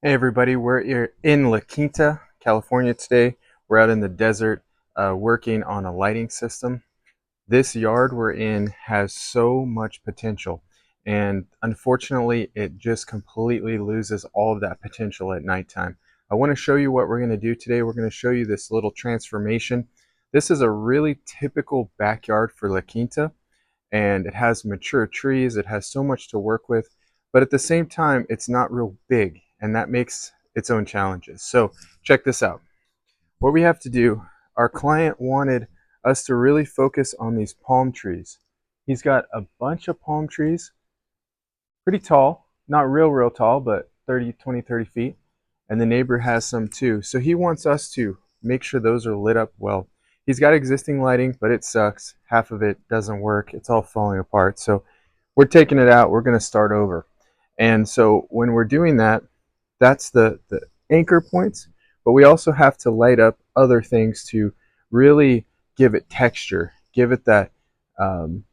Hey everybody, we're in La Quinta, California today. We're out in the desert working on a lighting system. This yard we're in has so much potential, and unfortunately it just completely loses all of that potential at nighttime. I want to show you what we're going to do today. We're going to show you this little transformation. This is a really typical backyard for La Quinta, and it has mature trees. It has so much to work with, but at the same time, it's not real big, and that makes its own challenges. So check this out. What we have to do, our client wanted us to really focus on these palm trees. He's got a bunch of palm trees, pretty tall, not real tall, but 30 feet. And the neighbor has some too. So he wants us to make sure those are lit up well. He's got existing lighting, but it sucks. Half of it doesn't work. It's all falling apart. So we're taking it out. We're going to start over. And so when we're doing that, that's the anchor points. But we also have to light up other things to really give it texture, give it um,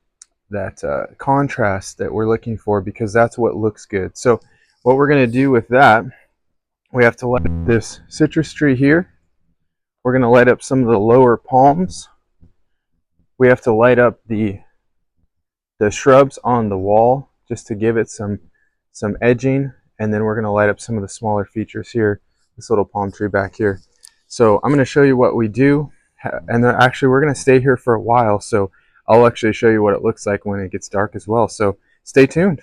that contrast that we're looking for, because that's what looks good. So what we're going to do with that, we have to light up this citrus tree here. We're going to light up some of the lower palms. We have to light up the shrubs on the wall just to give it some edging, and then we're going to light up some of the smaller features here, this little palm tree back here. So I'm going to show you what we do, and then actually we're going to stay here for a while, so I'll actually show you what it looks like when it gets dark as well. So stay tuned.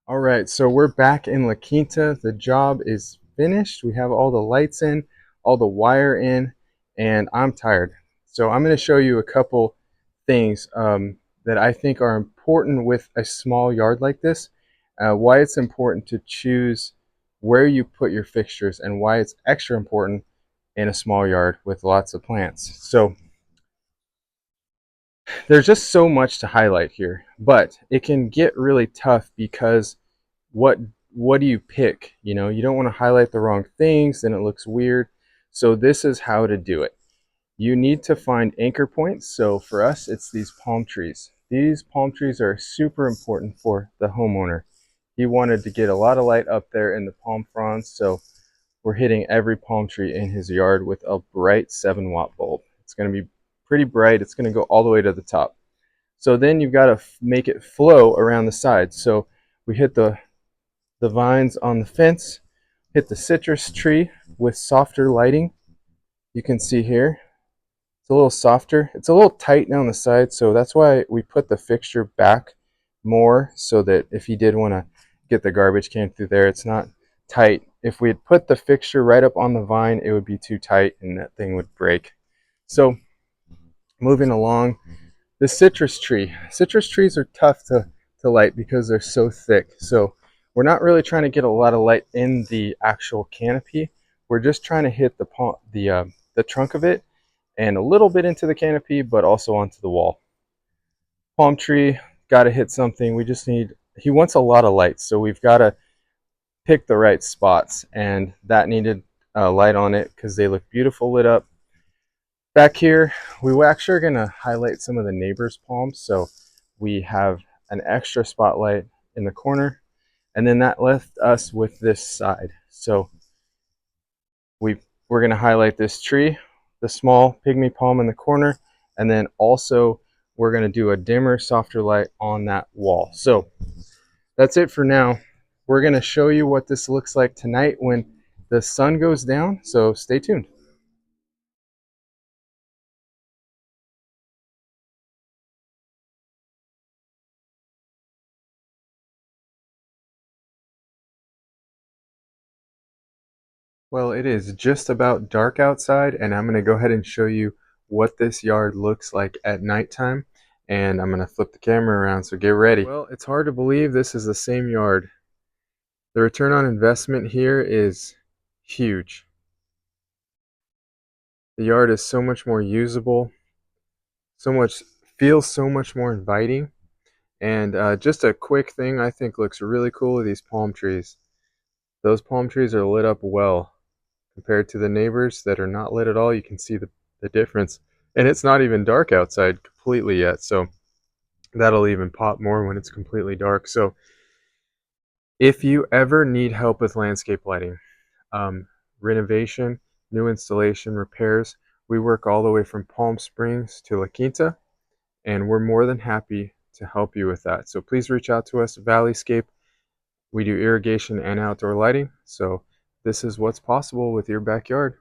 All right, so we're back in La Quinta. The job is finished. We have all the lights in, all the wire in, and I'm tired. So I'm going to show you a couple things that I think are important with a small yard like this, why it's important to choose where you put your fixtures, and why it's extra important in a small yard with lots of plants. So there's just so much to highlight here, but it can get really tough because what what do you pick? You know, you don't want to highlight the wrong things, then it looks weird. So this is how to do it. You need to find anchor points. So for us, it's these palm trees. These palm trees are super important for the homeowner. He wanted to get a lot of light up there in the palm fronds, so we're hitting every palm tree in his yard with a bright 7-watt bulb. It's going to be pretty bright. It's going to go all the way to the top. So then you've got to make it flow around the sides. So we hit the vines on the fence, hit the citrus tree with softer lighting. You can see here, it's a little softer. It's a little tight now on the side, so that's why we put the fixture back more, so that if you did want to get the garbage can through there, it's not tight. If we had put the fixture right up on the vine, it would be too tight and that thing would break. So moving along, the citrus tree. Citrus trees are tough to light because they're so thick. So we're not really trying to get a lot of light in the actual canopy. We're just trying to hit the trunk of it and a little bit into the canopy, but also onto the wall. Palm tree, got to hit something. We just need, he wants a lot of light, so we've got to pick the right spots, and that needed light on it because they look beautiful lit up. Back here, we actually are going to highlight some of the neighbors' palms, so we have an extra spotlight in the corner, and then that left us with this side. So we're going to highlight this tree, the small pygmy palm in the corner, and then also we're going to do a dimmer, softer light on that wall. So that's it for now. We're going to show you what this looks like tonight when the sun goes down, so stay tuned. Well, it is just about dark outside, and I'm going to go ahead and show you what this yard looks like at nighttime. And I'm going to flip the camera around, so get ready. Well, it's hard to believe this is the same yard. The return on investment here is huge. The yard is so much more usable, feels so much more inviting. And just a quick thing I think looks really cool are these palm trees. Those palm trees are lit up well compared to the neighbors that are not lit at all. You can see the difference. And it's not even dark outside completely yet, so that'll even pop more when it's completely dark. So if you ever need help with landscape lighting, renovation, new installation, repairs, we work all the way from Palm Springs to La Quinta, and we're more than happy to help you with that. So please reach out to us, Valleyscape. We do irrigation and outdoor lighting, so this is what's possible with your backyard.